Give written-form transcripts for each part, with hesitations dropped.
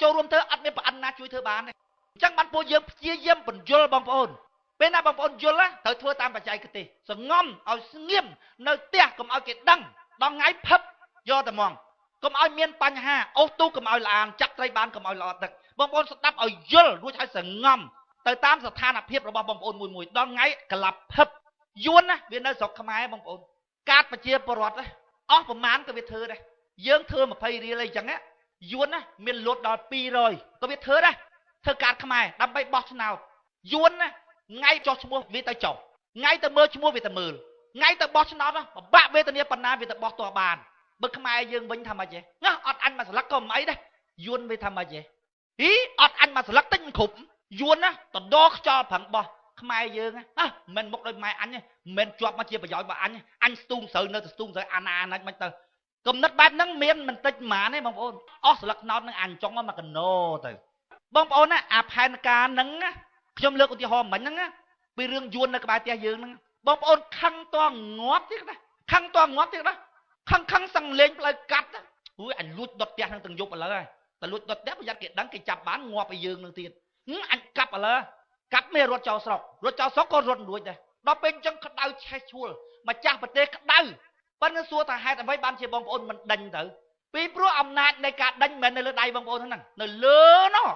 ចូលរួមធ្វើអត់មានប្រអិនណាជួយធ្វើបានទេអញ្ចឹងបានពួកយើងព្យាយាមបញ្យល់បងប្អូនពេលណាបងប្អូនយល់ត្រូវធ្វើតាមបច្ចេកទេសសងំឲ្យស្ងៀមនៅផ្ទះកុំឲ្យគេដឹងដល់ថ្ងៃផឹបយកតែហ្មងកុំឲ្យមានបញ្ហាអូសទូកុំឲ្យល្អានចាក់ត្រីបានកុំឲ្យល្អទឹកបងប្អូនស្ដាប់ឲ្យយល់រួចឲ្យសងំទៅតាមស្ថានភាពរបស់បងប្អូនមួយដល់ថ្ងៃក្លាប់ផឹបយួនណាវានៅស្រុកខ្មែរបងប្អូនកាតប្រជាពលរដ្ឋអស់ប្រមាណក៏វាធ្វើដែរយើងធ្វើ20រៀលអីចឹងយួនណាមានលុតដល់200ក៏វាធ្វើដែរធ្វើកាតខ្មែរដើម្បីបោះឆ្នោតយួនណាថ្ងៃចោះឈ្មោះវាទៅចោះថ្ងៃទៅមើលឈ្មោះវាទៅមើលថ្ងៃទៅបោះឆ្នោតពិបាកវេទនាប៉ុណ្ណាវាទៅបោះតបបានបើខ្មែរយើងវិញថាម៉េចទេណាអត់អញមកស្លឹកក៏មិនអីដែរយួនវាថាម៉េចទេហ៊ីអត់អញមកស្លឹកតិចមិនគ្រប់យួនណាតដខ្យល់ប្រឹងបោះខ្មែរយើងណាមិនមុខដោយម៉ែអញទេមិនជាប់មកជាប្រយោជន៍របស់អញស្ទូងស្រូវនៅទៅស្ទូងស្រូវអាណាណាច់មិនទៅគំនិតបែបហ្នឹងមានមិនតិចប៉ុន្មានទេបងប្អូនអស់ស្លឹកណោតនឹងអញចង់មកកណោទៅបងប្អូនណាអាផែនការហ្នឹងខ្ញុំលើកឧទាហរណ៍មិញហ្នឹងពីរឿងយួននៅក្បែរផ្ទះយើងហ្នឹងបងប្អូនខឹងតងាប់ទៀតណាខឹងតងាប់ទៀតណាខឹងសឹងលេងផ្លូវកាត់អូយអញលួចដុតផ្ទះហ្នឹងទាំងយប់ឥឡូវហើយតែលួចដុតផ្ទះប្រយ័ត្នគេដឹងគេចាប់បានងាប់ឲ្យយើងនឹងទៀតអញកាប់ឥឡូវកាប់មេរត់ចោលស្រុកក៏រត់រួចដែរដល់ពេលអញ្ចឹងក្តៅឆេះឈួលម្ចាស់ប្រទេសក្តៅប៉ុន្តែសួរថាហេតុអ្វីបានជាបងប្អូនមិនដេញទៅពីព្រោះអំណាចនៃការដេញមិនមែននៅលើដៃបងប្អូនហ្នឹងនៅលើនោះ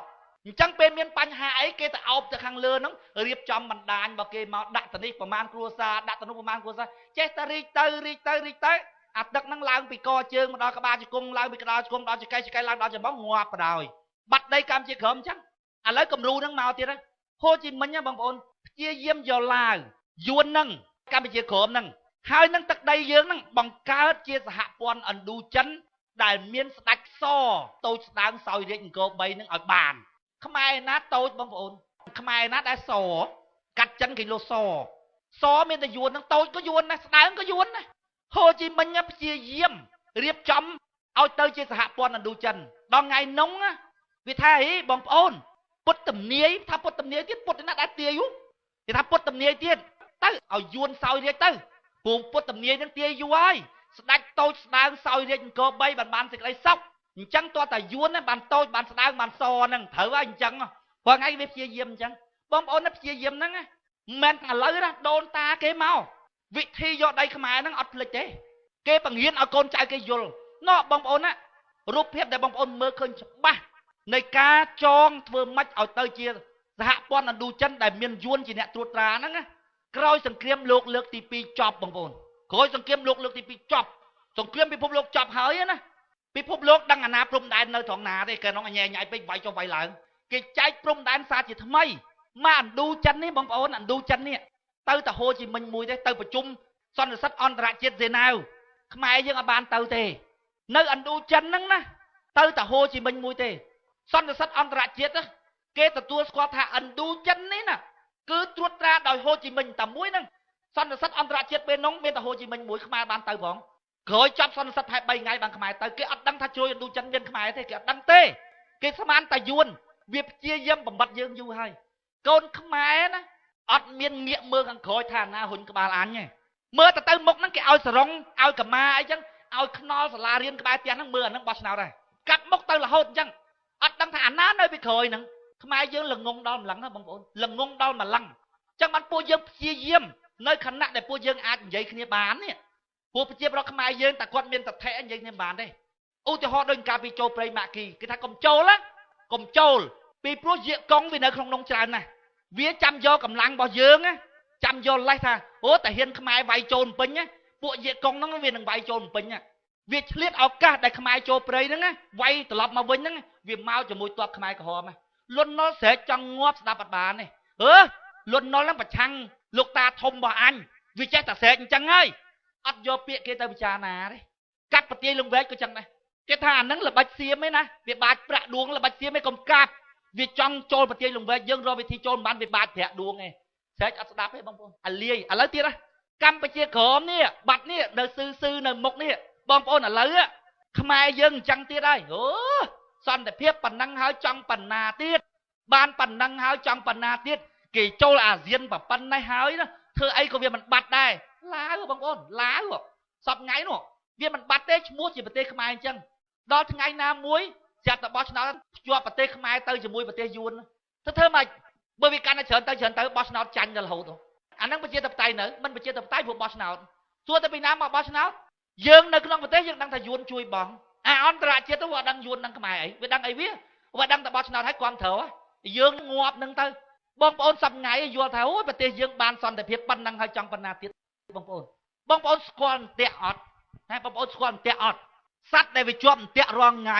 អញ្ចឹងពេលមានបញ្ហាអីគេទៅអោបទៅខាងលើហ្នឹងរៀបចំបណ្ដាញរបស់គេមកដាក់ទៅនេះប្រមាណគ្រួសារដាក់ទៅនោះប្រមាណគ្រួសារចេះតែរីកទៅអាទឹកហ្នឹងឡើងពីកជើងមកដល់ក្បាលជង្គង់ឡើងពីក្បាលជង្គង់ដល់ចង្កេះឡើងដល់ច្បងងាប់បដ ாய் បាត់ដីកម្ពុជាក្រមអញ្ចឹងឥឡូវគំរូហ្នឹងមកទៀតហើយហូជីមិញបងប្អូនព្យាយាមយកឡាវយួនហ្នឹងកម្ពុជាក្រមហ្នឹងហើយនឹងទឹកដីយើងហ្នឹងបង្កើតជាសហព័ន្ធឥណ្ឌូចិនដែលមានស្ដេចសតូចស្ដើងសោយរាជអង្គរ3ហ្នឹងឲ្យបានខ្មែរណាតូចបងប្អូនខ្មែរណាដែលសកាត់ចិនគេលោសមានតែយួនហ្នឹងតូចក៏យួនណាស្ដើងក៏យួនណាហូជីមិញព្យាយាមរៀបចំឲ្យទៅជាសហព័ន្ធឥណ្ឌូចិនដល់ថ្ងៃនោះវាថាហីបងប្អូនពុតទំនាយថាពុតទំនាយទៀតពុតណាដែលទាយគេថាពុតទំនាយទៀតទៅឲ្យយួនសោយរាជទៅព្រោះពុតទំនាយនឹងទាយយូរហើយស្ដេចតូចស្ដើងសោយរាជអង្គរ3បានសេចក្តីសុខអញ្ចឹងតើតាយួនបានតូចបានស្ដើងបានសហ្នឹងត្រូវហើយអញ្ចឹងព្រោះថ្ងៃវាព្យាយាមអញ្ចឹងបងប្អូនព្យាយាមហ្នឹងមិនឥឡូវណាដូនតាគេមកវិធីយកដីខ្មែរហ្នឹងអត់ភ្លេចទេគេបង្រៀនឲ្យកូនចៅគេយល់ណោះបងប្អូនណារូបភាពដែលបងប្អូនមើលឃើញច្បាស់នៃការចងធ្វើម៉េចឲ្យទៅជាសហព័ន្ធឥណ្ឌូចិនដែលមានយួនជាអ្នកត្រួតត្រាហ្នឹងក្រោយសង្គ្រាមលោកលើកទី2ចប់បងប្អូនក្រោយសង្គ្រាមលោកលើកទី2ចប់សង្គ្រាមពិភពលោកចប់ហើយណាពិភពលោកដឹងអាណាព្រំដែននៅត្រង់ណាទេគេនោះញ៉ៃញ៉ៃពេកវាយចុះវាយឡើងគេចែកព្រំដែនសារជាថ្មីមកឥណ្ឌូចិននេះបងប្អូនឥណ្ឌូចិននេះទៅតែហូជីមិញមួយទេទៅប្រជុំសន្និសីទអន្តរជាតិសេណាវខ្មែរយើងអត់បានទៅទេនៅឥណ្ឌូចិនហ្នឹងណាទៅតែហូជីមិញមួយទេសន្និសីទអន្តរជាតិគេទទួលស្គាល់ថាឥណ្ឌូចិននេះណាគឺត្រួតត្រាដោយហូជីមិញតែមួយហ្នឹងសន្និសីទអន្តរជាតិពេលនោះមានតែហូជីមិញមួយខ្មែរបានទៅផងក្រោយចប់សន្និសីទផែ3ថ្ងៃបានខ្មែរទៅគេអត់ដឹងថាជួយឥណ្ឌូចិនមានខ្មែរទេគេអត់ដឹងទេគេស្មានតែយួនវាព្យាយាមបំបត្តិយើងយូរហើយកូនខ្មែរណាអត់មានងាកមើលខាងក្រោយថាណាហ៊ុនក្បាលអញទេមើលទៅមុខហ្នឹងគេឲ្យសរងឲ្យកម្មាអីចឹងឲ្យខ្នល់សាលារៀនក្បែរផ្ទះហ្នឹងមើលអាហ្នឹងបោះឆ្នោតដែរកាត់មុខទៅរហូតអញ្ចឹងអត់ដឹងថាអាណានៅពីក្រោយហ្នឹងខ្មែរយើងល្ងងដល់ម្លឹងណាបងប្អូនល្ងងដល់ម្លឹងអញ្ចឹងបានពួកយើងព្យាយាមនៅខណៈដែលពួកយើងអាចនិយាយគ្នាបាននេះពួកប្រជាប្រដ្ឋខ្មែរយើងតែគាត់មានតថៈនិយាយគ្នាបានទេឧទាហរណ៍ដូចការពីចូលព្រៃម៉ាក់គីគេថាកុំចូលណាកុំចូលពីព្រោះយាកកងវានៅក្នុងនោះច្រើនណាស់វាចាំយកកម្លាំងរបស់យើងណាចាំយកលេសថាអូតែហ៊ានខ្មែរវាយចូលពេញណាពួកយាកកងហ្នឹងវានឹងវាយចូលពេញណាវាឆ្លៀតឱកាសដែលខ្មែរចូលព្រៃហ្នឹងណាវាយត្រឡប់មកវិញហ្នឹងវាមកជាមួយទ័ពខ្មែរក្រហមលន់ណុលស្រែកចង់ងាប់ស្ដាប់អត់បានទេលន់ណុលហ្នឹងប្រឆាំងលោកតាធំរបស់អញវាចេះតែស្រែកអញ្ចឹងហើយអត់យកពាក្យគេទៅពិចារណាទេកាត់ប្រទាយលងវែកក៏ចឹងដែរគេថាអាហ្នឹងល្បិចសៀមឯណាវាបាចប្រាក់ដួងល្បិចសៀមឯកុំកាប់វាចង់ចូលប្រទាយលងវែកយើងរកវិធីចូលមិនបានវាបាចប្រាក់ដួងឯងស្រែកអត់ស្ដាប់ទេបងប្អូនអាលាយឥឡូវទៀតណាកម្ពុជាក្រមនេះបាត់នេះនៅស៊ឺនៅមុខនេះបងប្អូនឥឡូវខ្មែរយើងអញ្ចឹងទៀតហើយសន្តិភាពប៉ុណ្ណឹងហើយចង់ប៉ុណ្ណាទៀតបានប៉ុណ្ណឹងហើយចង់ប៉ុណ្ណាទៀតគេចូលអាស៊ានប៉ុណ្ណេះហើយណាធ្វើអីក៏វាមិនបាត់ដែរឡាវបងប្អូនឡាវសពថ្ងៃនោះវាមិនបាត់ទេឈ្មោះជាប្រទេសខ្មែរអញ្ចឹងដល់ថ្ងៃណាមួយ ចាប់តែបោះឆ្នោតជាប់ប្រទេសខ្មែរទៅជាមួយប្រទេសយួនទៅធ្វើម៉េចបើវាកាន់តែច្រើនទៅបោះឆ្នោតចាញ់ដល់រហូតអាហ្នឹងប្រជាធិបតេយ្យនៅមិនប្រជាធិបតេយ្យព្រោះបោះឆ្នោតសួរទៅពីណាមកបោះឆ្នោតយើងនៅក្នុងប្រទេសយើងដឹងថាយួនជួយបងអាអន្តរជាតិទៅវាដឹងយួនដឹងខ្មែរអីវាដឹងអីវាដឹងតែបោះឆ្នោតឲ្យគ្រប់ត្រូវយើងងាប់នឹងទៅបងប្អូនសប្ងៃយល់ថាអូយប្រទេសយើងបានសន្តិភាពប៉ុណ្ណឹងហើយចង់ប៉ុណ្ណាទៀតបងប្អូនស្គាល់អន្ទាក់អត់ហ៎បងប្អូនស្គាល់អន្ទាក់អត់សត្វដែលវាជាប់អន្ទាក់រងថ្ងៃ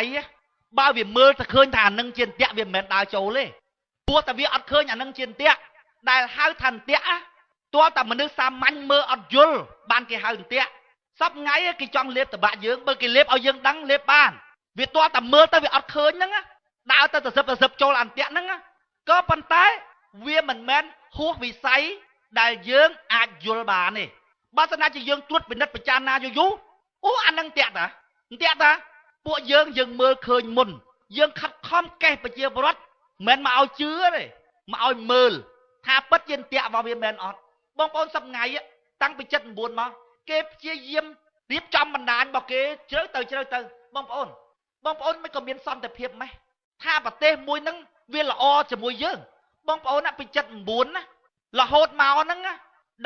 បើវាមើលទៅឃើញថាអានឹងជាអន្ទាក់វាមិនមែនដើរចូលទេព្រោះតែវាអត់ឃើញអានឹងជាអន្ទាក់ដែលហៅថាអន្ទាក់ទោះតែមនុស្សសាមញ្ញមើលអត់យល់បានគេហៅអន្ទាក់សប្ងៃគេចង់លេបតបាក់យើងបើគេលេបឲ្យយើងដឹងលេបបានវាទោះតែមើលទៅវាអត់ឃើញហ្នឹងដើរទៅទៅសិបចូលអន្ទាក់ហ្នឹងក៏ប៉ុន្តែវាមិនមែនហួសវិស័យដែលយើងអាចយល់បានទេបើស្នាជាយើងត្រួតពិនិត្យពិចារណាយូរអូអានឹងតាក់តាពួកយើងមើលឃើញមុនយើងខិតខំកេះប្រជាពលរដ្ឋមិនមកឲ្យជឿទេមកឲ្យមើលថាពិតជាតាក់របស់វាមែនអត់បងប្អូនសប្ងៃតាំងពី79មកគេព្យាយាមរៀបចំបណ្ដាញរបស់គេជ្រៅទៅបងប្អូនមិនក៏មានសន្តិភាពម៉េះថាប្រទេសមួយហ្នឹងវាល្អជាមួយយើងបងប្អូនពី79ណារហូតមកហ្នឹង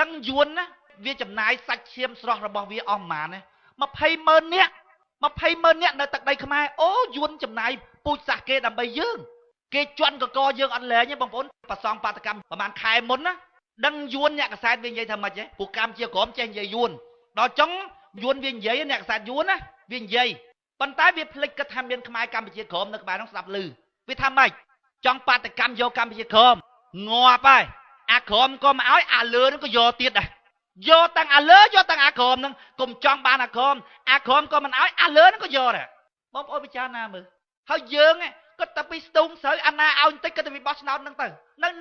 ដឹងយួនណាវាចំណាយសាច់ឈាមស្រស់របស់វាអស់ប្រហែលណា200000នាក់នៅទឹកដីខ្មែរអូយួនចំណាយពូជសាសគេដើម្បីយើងគេជន់កកយើងអត់លែងទេបងប្អូនប្រសងបាតកម្មប្រហែលខែមុនណាដឹងយួនអ្នកកសែតវានិយាយថាម៉េចទេពួកកម្ពុជាក្រមចេះនិយាយយួនដល់ចុងយួនវានិយាយអ្នកកសែតយួនណាវានិយាយប៉ុន្តែវាភ្លេចគិតថាមានខ្មែរកម្ពុជាក្រមនៅក្បែរនោះស្ដាប់ឮវាថាម៉េចចង់បាតកម្មយកកម្ពុជាក្រមងាប់ហើយអាក្រមក៏មកឲ្យអាលើនឹងក៏យកទៀតដែរយកទាំងអាលើយកទាំងអាក្រមនឹងកុំចង់បានអាក្រមក៏មិនឲ្យអាលើនឹងក៏យកដែរបងប្អូនពិចារណាមើលហើយយើងគាត់តែពីស្ទូងស្រូវអាណាឲ្យបន្តិចគាត់ទៅបោះឆ្នោតនឹងទៅ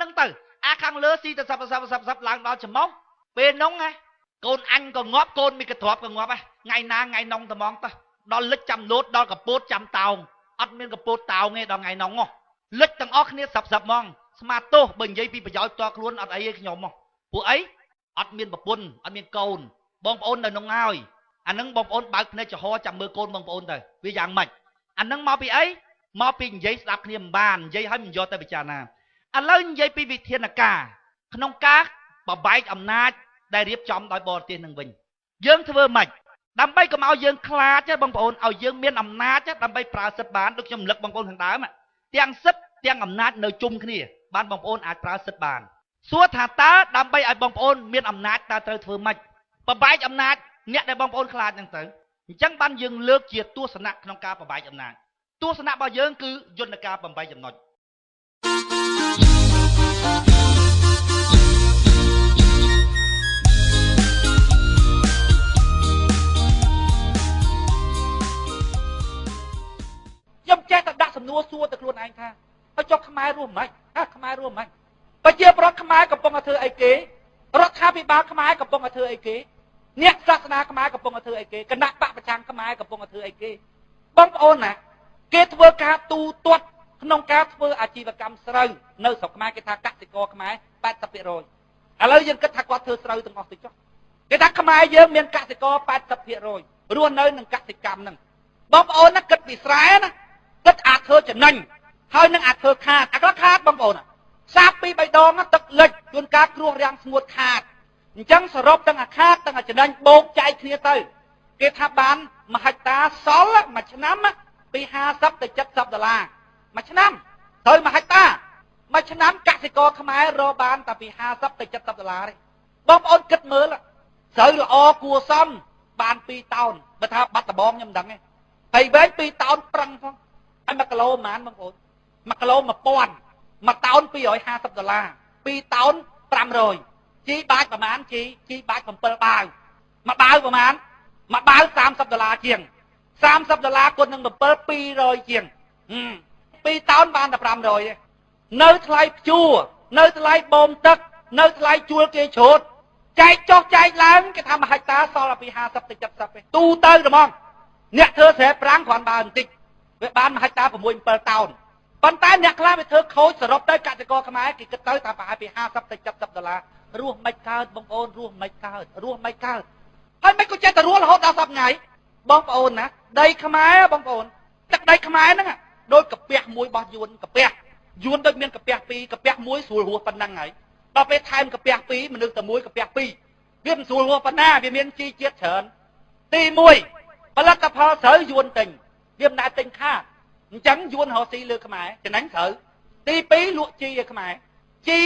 នឹងទៅអាខាងលើស៊ីទៅសាប់ឡើងដល់ច្រមុះពេលនោះកូនអញក៏ងាប់កូនមីកទ្របក៏ងាប់ថ្ងៃណាថ្ងៃនងត្មងទៅដល់លិចចាំលោតដល់កពតចាំតោងអត់មានកពតតោងទេដល់ថ្ងៃនងលិចទាំងអស់គ្នាសាប់ហ្មងស្មាតទោសបើនិយាយពីប្រយោជន៍តខ្លួនអត់អីទេខ្ញុំមកពួកអីអត់មានប្រពន្ធអត់មានកូនបងប្អូននៅនោះហើយអានឹងបងប្អូនបើកភ្នែកចំហចាំមើលកូនបងប្អូនទៅវាយ៉ាងម៉េចអានឹងមកពីអីមកពីនិយាយស្ដាប់គ្នាមិនបាននិយាយឲ្យមិនយកទៅពិចារណាឥឡូវនិយាយពីវិធានការក្នុងការបបែកអំណាចដែលរៀបចំដោយបរទេសនឹងវិញយើងធ្វើម៉េចដើម្បីកុំឲ្យយើងខ្លាចទេបងប្អូនឲ្យយើងមានអំណាចដើម្បីប្រើសិទ្ធិបានដូចខ្ញុំរំលឹកបងប្អូនខាងដើមទាំងសិទ្ធិទាំងអំណាចនៅជុំគ្នាបានបងប្អូនអាចប្រើសិទ្ធិបានសួរថាតើដើម្បីឲ្យបងប្អូនមានអំណាចតើត្រូវធ្វើម៉េចបបែកអំណាចអ្នកដែលបងប្អូនខ្លាចហ្នឹងទៅអញ្ចឹងបានយើងលើកជាទស្សនៈក្នុងការបបែកអំណាចទស្សនៈរបស់យើងគឺយន្តការ8ចំណុចខ្ញុំចេះតែដាក់សំណួរសួរទៅខ្លួនឯងថាហើយចុះខ្មែររស់មិនខ្មែររស់មិនប្រជាប្រដ្ឋខ្មែរកំពុងតែធ្វើអីគេរដ្ឋាភិបាលខ្មែរកំពុងតែធ្វើអីគេអ្នកសាសនាខ្មែរកំពុងតែធ្វើអីគេគណៈបកប្រឆាំងខ្មែរកំពុងតែធ្វើអីគេបងប្អូនណាគេធ្វើការទូទាត់ក្នុងការធ្វើអាជីវកម្មស្រូវនៅស្រុកខ្មែរគេថាកសិករខ្មែរ 80% ឥឡូវយើងគិតថាគាត់ធ្វើស្រូវទាំងអស់ទៅចុះគេថាខ្មែរយើងមានកសិករ 80% រស់នៅនឹងកសិកម្មហ្នឹងបងប្អូនណាគិតពីស្រែណាគិតអាចធ្វើចំណេញហើយនឹងអាចធ្វើខាតអាខាតបងប្អូនសាបពី3ដងទឹកលិចជួនកាលគ្រោះរាំងស្ងួតខាតអញ្ចឹងសរុបទាំងអាខាតទាំងអាចំណេញបូកចែកគ្នាទៅគេថាបាន1ហិកតាសល់មួយឆ្នាំពី50ទៅ70ដុល្លារមួយឆ្នាំត្រូវ1ហិកតាមួយឆ្នាំកសិករខ្មែររកបានតែពី50ទៅ70ដុល្លារទេបងប្អូនគិតមើលស្រូវល្អគួរសមបាន2តោនបើថាបាត់ដបងខ្ញុំមិនដឹងទេហើយវិញ2តោនប្រឹងផងហើយ1គីឡូប៉ុន្មានបងប្អូន1គីឡូ1000មួយតោន250ដុល្លារ2តោន500ជីបាច់ប្រហែលជីបាច់7បាវមួយបាវប្រហែលមួយបាវ30ដុល្លារជាង30ដុល្លារគុណនឹង7 200ជាង2តោនបានតែ500ទេនៅថ្លៃភ្ជួរនៅថ្លៃបូមទឹកនៅថ្លៃជួលគេច្រូតចែកចុះចែកឡើងគេថា1ហិកតាសល់ពី50ទៅ70ទេទូទៅហ្មងអ្នកធ្វើស្រែប្រាំងគ្រាន់បើបន្តិចវាបាន1ហិកតា6 7តោនប៉ុន្តែអ្នកខ្លះវាធ្វើខូចសរុបទៅកសិករខ្មែរគេគិតទៅតែប្រហែលពី50ទៅ70ដុល្លាររស់មិនកើតបងប្អូនរស់មិនកើតហើយមិនក៏ចេះតែរស់រហូតដល់10ថ្ងៃបងប្អូនណាដីខ្មែរបងប្អូនទឹកដីខ្មែរហ្នឹង đôi cặp bẹt muối bao yuan cặp bẹt yuan đôi miên cặp bẹt pi cặp bẹt muối sủi hùa phần năng ấy đọc về thay cặp bẹt pi mình được tờ muối cặp bẹt pi viêm sủi hùa phần na viêm miên chi chết chởnตีមួយផលិតផលស្រូវយួនទិញវាមិនអាចទិញខាតអញ្ចឹងយួនរកស៊ីលើខ្មែរចំណេញស្រូវទី2លក់ជីឲ្យខ្មែរជី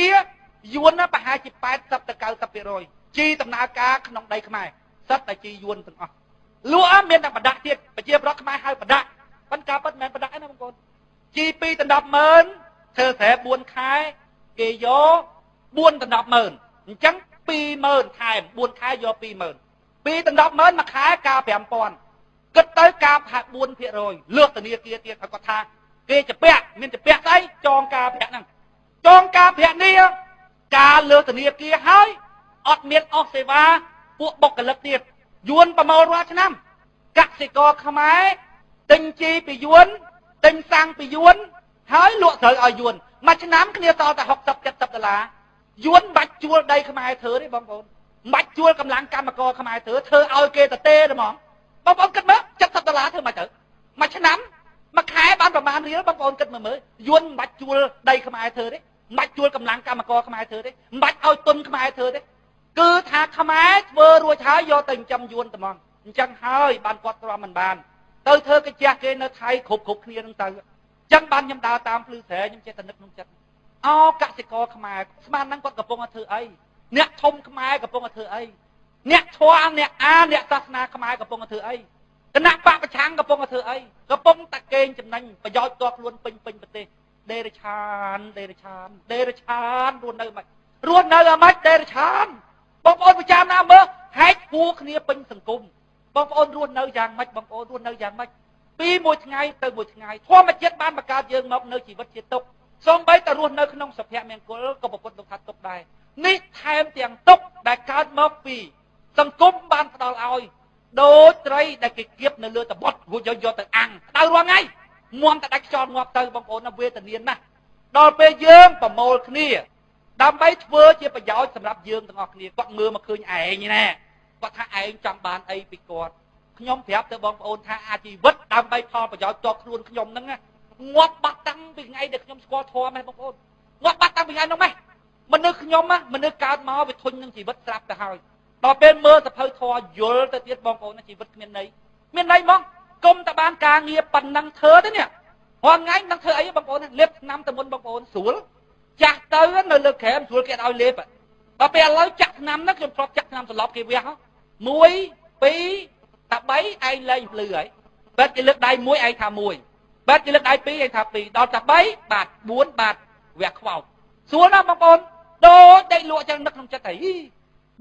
យួនណាប្រហែលជា80ទៅ90%ជីដំណើរការក្នុងដីខ្មែរសិតតែជីយួនទាំងអស់លក់មានតែបដាក់ទៀតប្រជាប្រដ្ឋខ្មែរហៅបដាក់ប៉ុន្តែការពិតមិនមែនបដាក់ទេណាបងប្អូនជី2ទៅ100000ធ្វើស្រែ4ខែគេយក4ទៅ100000អញ្ចឹង20000ខែ4ខែយក20000 2ទៅ100000មួយខែការ5000គិតទៅការផាក់4%លើសធនាគារទៀតឲ្យគាត់ថាគេជពាក់មានជពាក់ស្អីចងការប្រាក់ហ្នឹងចងការប្រាក់នេះការលើសធនាគារហើយអត់មានអស់សេវាពួកបុគ្គលិកទៀតយួនប្រមូលរាល់ឆ្នាំកសិករខ្មែរទិញជីពីយួនទិញសាំងពីយួនហើយលក់ស្រូវឲ្យយួនមួយឆ្នាំគ្នាតតែ$60-70យួនបាច់ជួលដីខ្មែរធ្វើទេបងប្អូនមិនបាច់ជួលកម្លាំងកម្មករខ្មែរធ្វើឲ្យគេទៅទេហ្មងបងប្អូនគិតមើល$70ធ្វើមកទៅមួយឆ្នាំមួយខែបានប្រមាណរៀលបងប្អូនគិតមើលយួនមិនបាច់ជួលដីខ្មែរធ្វើទេមិនបាច់ជួលកម្លាំងកម្មករខ្មែរធ្វើទេមិនបាច់ឲ្យទុនខ្មែរធ្វើទេគឺថាខ្មែរធ្វើរួចហើយយកទៅចិញ្ចឹមយួនតែហ្មងអញ្ចឹងហើយបានគាត់ទ្រាំមិនបានទៅធ្វើកិច្ចគេនៅថៃគ្រប់គ្នានឹងទៅអញ្ចឹងបានខ្ញុំដើរតាមភ្លឺស្រែខ្ញុំចេះតែនឹកក្នុងចិត្តអោកសិករខ្មែរស្មានហ្នឹងគាត់កំពុងតែធ្វើអីអ្នកធំខ្មែរកំពុងតែធ្វើអីអ្នកធွာអ្នកអ្នកសាសនាខ្មែរកំពុងតែធ្វើអីគណៈបកប្រឆាំងកំពុងតែធ្វើអីកំពុងតែកេងចំណេញប្រយោជន៍តខ្លួនពេញប្រទេសដេរឆានរស់នៅមិនរស់នៅអាម៉េចដេរឆានបងប្អូនប្រចាំណាមើលហែកគួរគ្នាពេញសង្គមបងប្អូនរស់នៅយ៉ាងម៉េចបងប្អូនរស់នៅយ៉ាងម៉េចពីមួយថ្ងៃទៅមួយថ្ងៃធម្មជាតិបានបង្កើតយើងមកនៅជីវិតជាទុក្ខសូម្បីតែរស់នៅក្នុងសុភមង្គលក៏ប្រពុតលោកថាទុក្ខដែរនេះថែមទាំងទុក្ខដែលកើតមកពីសង្គមបានផ្ដល់ឲ្យដូចត្រីដែលគេគៀបនៅលើតបុតរួចយកទៅអាំងដៅរាល់ថ្ងៃមុំតែដាច់ខ្យល់ងាប់ទៅបងប្អូនណាវេទនាណាស់ដល់ពេលយើងប្រមូលគ្នាដើម្បីធ្វើជាប្រយោជន៍សម្រាប់យើងទាំងអស់គ្នាគាត់មើលមកឃើញឯងណាគាត់ថាឯងចង់បានអីពីគាត់ខ្ញុំប្រាប់ទៅបងប្អូនថាអាជីវិតដើម្បីផលប្រយោជន៍តខ្លួនខ្ញុំហ្នឹងងាប់បាត់តាំងពីថ្ងៃដែលខ្ញុំស្គាល់ធម៌ម៉េះបងប្អូនងាប់បាត់តាំងពីថ្ងៃនោះម៉េះមនុស្សខ្ញុំមនុស្សកើតមកវាធុញនឹងជីវិតស្រាប់ទៅហើយដល់ពេលមើលសភៅធម៌យល់ទៅទៀតបងប្អូនជីវិតគ្មានន័យហ្មងគុំតែបានការងារប៉ុណ្ណឹងធ្វើទេនេះរាល់ថ្ងៃនឹងធ្វើអីបងប្អូនលេបឆ្នាំទៅមុនបងប្អូនស្រួលចាស់ទៅនៅលើក្រែមស្រួលគេឲ្យលេបដល់ពេលឥឡូវចាក់ឆ្នាំហ្នឹងខ្ញុំធ្លាប់ចាក់ឆ្នាំសន្លប់គេវះ1 2 3ឯងលែងភ្លឺហើយបែបគេលើកដៃ1ឯងថា1បែបគេលើកដៃ2ឯងថា2ដល់តែ3បាទ4បាទវះខ្វោចស្រួលណាស់បងប្អូនដូចដេកលក់ចឹងនឹកក្នុងចិត្តហី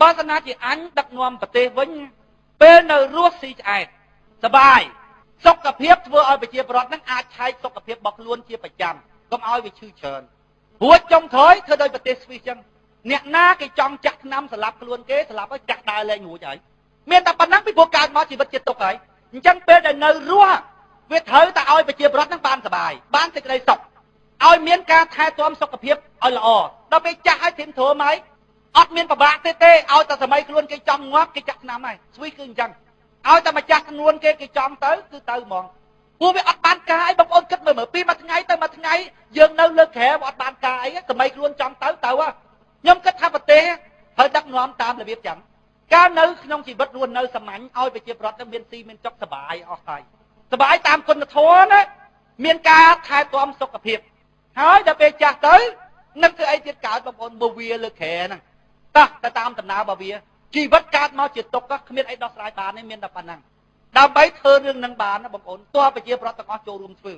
បើសិនណាជាអញដឹកនាំប្រទេសវិញពេលនៅរស់ស៊ីឆ្អែតសបាយសុខភាពធ្វើឲ្យប្រជាពលរដ្ឋហ្នឹងអាចឆែកសុខភាពរបស់ខ្លួនជាប្រចាំកុំឲ្យវាឈឺច្រើនរួចចុងក្រោយធ្វើដោយប្រទេសស្វីសចឹងអ្នកណាគេចង់ចាក់ឆ្នាំសម្លាប់ខ្លួនគេសម្លាប់ឲ្យចាក់ដើរលែងរួចហើយមានតែប៉ុណ្ណឹងពីព្រោះកើតមកជីវិតជាទុក្ខហើយអញ្ចឹងពេលដែលនៅរស់វាត្រូវតែឲ្យប្រជាពលរដ្ឋហ្នឹងបានសបាយបានសេចក្តីសុខឲ្យមានការថែទាំសុខភាពឲ្យល្អដល់ពេលចាស់ហើយធំធំហើយអត់មានប្របាក់ទេឲ្យតែសម័យខ្លួនគេចង់ងាប់គេចាក់ឆ្នាំហើយស្វីសគឺអញ្ចឹងឲ្យតែម្ចាស់ខ្លួនគេចង់ទៅគឺទៅហ្មងព្រោះវាអត់បានការអីបងប្អូនគិតមើលពីមួយថ្ងៃទៅមួយថ្ងៃយើងនៅលើក្រែអត់បានការអីសម័យខ្លួនចង់ទៅខ្ញុំគិតថាប្រទេសហើយដឹកនាំតាមរបៀបចឹងការនៅក្នុងជីវិតរស់នៅសាមញ្ញឲ្យប្រជាពលរដ្ឋមានស៊ីមានចុកសបាយអស់ហើយសបាយតាមគុណធម៌ណាមានការថែទាំសុខភាពហើយដល់ពេលចាស់ទៅនឹកធ្វើអីទៀតកើតបងប្អូនបើវាលើក្រែហ្នឹងតោះទៅតាមដំណើររបស់វាជីវិតកើតមកជាទុក្ខគ្មានអីដោះស្រាយបានទេមានតែប៉ុណ្ណឹងដើម្បីធ្វើរឿងនឹងបានណាបងប្អូនតើប្រជាពលរដ្ឋទាំងអស់ចូលរួមធ្វើ